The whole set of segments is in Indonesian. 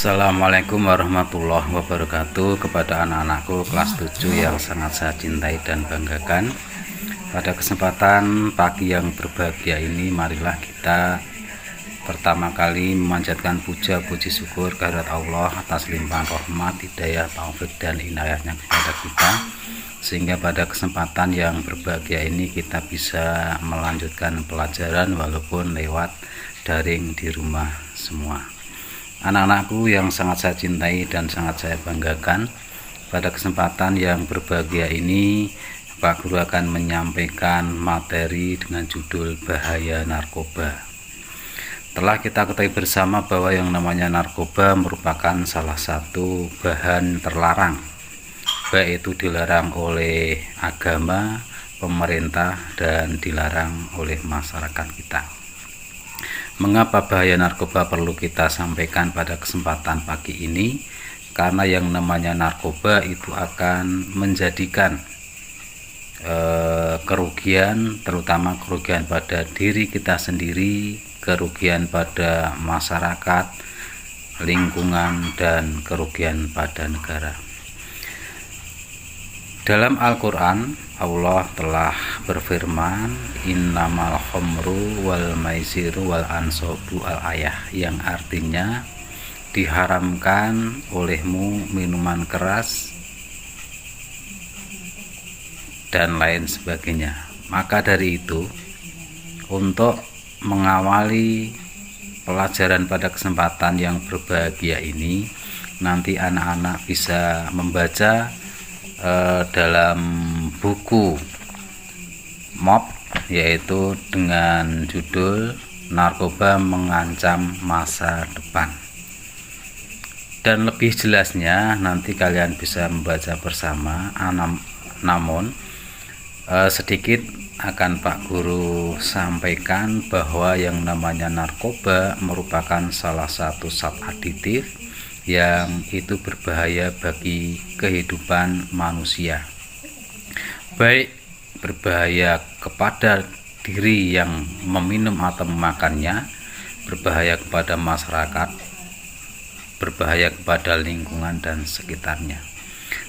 Assalamualaikum warahmatullahi wabarakatuh. Kepada anak-anakku kelas 7 yang sangat saya cintai dan banggakan, pada kesempatan pagi yang berbahagia ini, marilah kita pertama kali memanjatkan puja puji syukur kehadirat Allah atas limpahan rahmat, hidayah, taufik dan inayahnya kepada kita, sehingga pada kesempatan yang berbahagia ini kita bisa melanjutkan pelajaran walaupun lewat daring di rumah semua. Anak-anakku yang sangat saya cintai dan sangat saya banggakan, pada kesempatan yang berbahagia ini Pak Guru akan menyampaikan materi dengan judul bahaya narkoba. Telah kita ketahui bersama bahwa yang namanya narkoba merupakan salah satu bahan terlarang, baik itu dilarang oleh agama, pemerintah, dan dilarang oleh masyarakat kita. Mengapa bahaya narkoba perlu kita sampaikan pada kesempatan pagi ini? Karena yang namanya narkoba itu akan menjadikan kerugian, terutama kerugian pada diri kita sendiri, kerugian pada masyarakat, lingkungan, dan kerugian pada negara. Dalam Al-Quran, Allah telah berfirman, innamal khamru wal maisiru wal ansobu al-ayah, yang artinya diharamkan olehmu minuman keras dan lain sebagainya. Maka dari itu, untuk mengawali pelajaran pada kesempatan yang berbahagia ini, nanti anak-anak bisa membaca dalam buku MOP, yaitu dengan judul Narkoba Mengancam Masa Depan. Dan lebih jelasnya nanti kalian bisa membaca bersama. Namun sedikit akan Pak Guru sampaikan bahwa yang namanya narkoba merupakan salah satu zat aditif yang itu berbahaya bagi kehidupan manusia, baik berbahaya kepada diri yang meminum atau memakannya, berbahaya kepada masyarakat, berbahaya kepada lingkungan dan sekitarnya.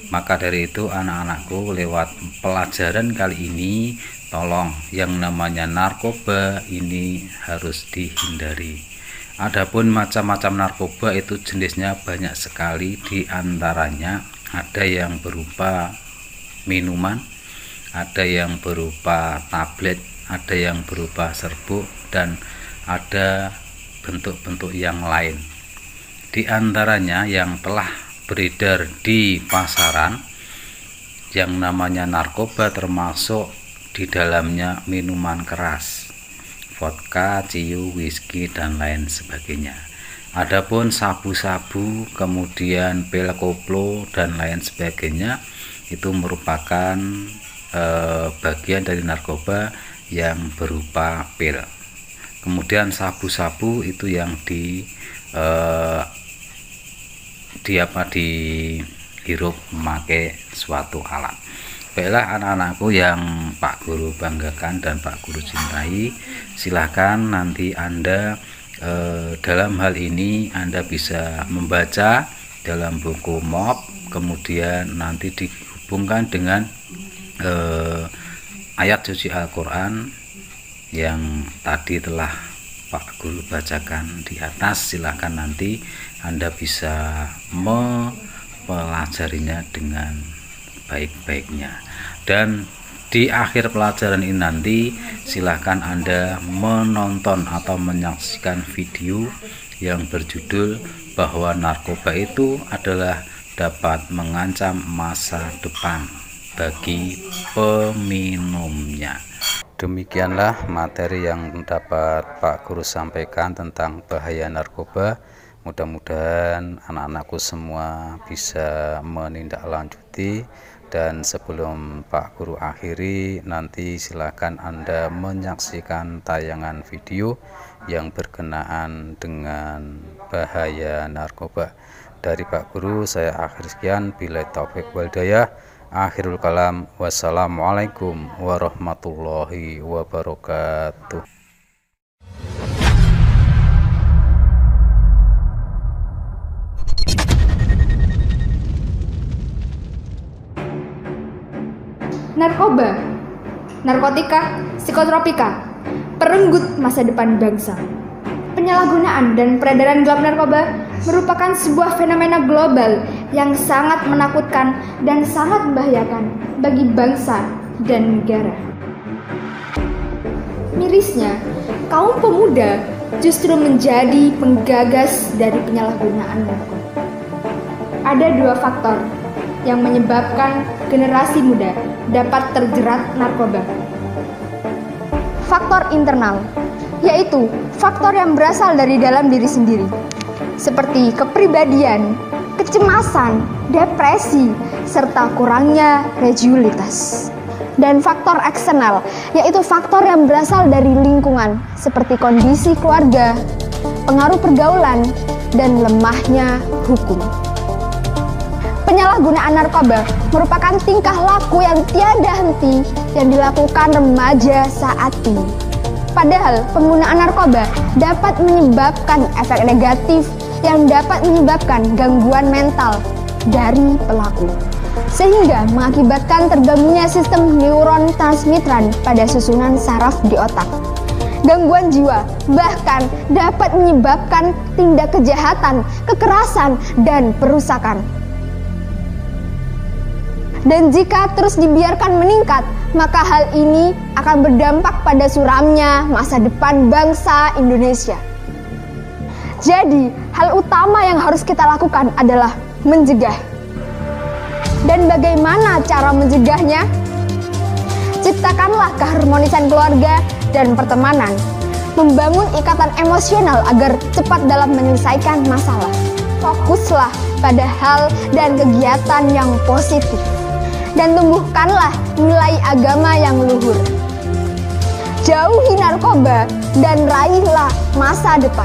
Maka dari itu anak-anakku, lewat pelajaran kali ini, tolong yang namanya narkoba ini harus dihindari. Adapun macam-macam narkoba itu jenisnya banyak sekali, di antaranya ada yang berupa minuman, ada yang berupa tablet, ada yang berupa serbuk, dan ada bentuk-bentuk yang lain. Di antaranya yang telah beredar di pasaran yang namanya narkoba termasuk di dalamnya minuman keras, vodka, ciu, whisky, dan lain sebagainya. Adapun sabu-sabu, kemudian pil koplo, dan lain sebagainya, itu merupakan bagian dari narkoba yang berupa pil. Kemudian sabu-sabu itu yang dihirup memakai suatu alat. Baiklah anak-anakku yang Pak Guru banggakan dan Pak Guru cintai, silahkan nanti Anda dalam hal ini Anda bisa membaca dalam buku MOP, kemudian nanti dihubungkan dengan ayat suci Al-Quran yang tadi telah Pak Guru bacakan di atas. Silahkan nanti Anda bisa mempelajarinya dengan baik-baiknya, dan di akhir pelajaran ini nanti silahkan Anda menonton atau menyaksikan video yang berjudul bahwa narkoba itu adalah dapat mengancam masa depan bagi peminumnya. Demikianlah materi yang dapat Pak Guru sampaikan tentang bahaya narkoba. Mudah-mudahan anak-anakku semua bisa menindaklanjuti. Dan sebelum Pak Guru akhiri, nanti silakan Anda menyaksikan tayangan video yang berkenaan dengan bahaya narkoba. Dari Pak Guru saya akhir sekian, billahi taufik wal hidayah. Akhirul kalam, wassalamualaikum warahmatullahi wabarakatuh. narkoba, narkotika, psikotropika, perenggut masa depan bangsa. Penyalahgunaan dan peredaran gelap narkoba merupakan sebuah fenomena global yang sangat menakutkan dan sangat membahayakan bagi bangsa dan negara. Mirisnya, kaum pemuda justru menjadi penggagas dari penyalahgunaan narkoba. Ada dua faktor yang menyebabkan generasi muda dapat terjerat narkoba. Faktor internal, yaitu faktor yang berasal dari dalam diri sendiri, seperti kepribadian, kecemasan, depresi, serta kurangnya religiusitas. Dan faktor eksternal, yaitu faktor yang berasal dari lingkungan, seperti kondisi keluarga, pengaruh pergaulan, dan lemahnya hukum. Penyalahgunaan narkoba merupakan tingkah laku yang tiada henti yang dilakukan remaja saat ini. Padahal penggunaan narkoba dapat menyebabkan efek negatif yang dapat menyebabkan gangguan mental dari pelaku, sehingga mengakibatkan terganggunya sistem neuron transmiteran pada susunan saraf di otak. Gangguan jiwa bahkan dapat menyebabkan tindak kejahatan, kekerasan, dan perusakan. Dan jika terus dibiarkan meningkat, maka hal ini akan berdampak pada suramnya masa depan bangsa Indonesia. Jadi, hal utama yang harus kita lakukan adalah mencegah. Dan bagaimana cara mencegahnya? Ciptakanlah keharmonisan keluarga dan pertemanan. Membangun ikatan emosional agar cepat dalam menyelesaikan masalah. Fokuslah pada hal dan kegiatan yang positif. Dan tumbuhkanlah nilai agama yang luhur. Jauhi narkoba dan raihlah masa depan.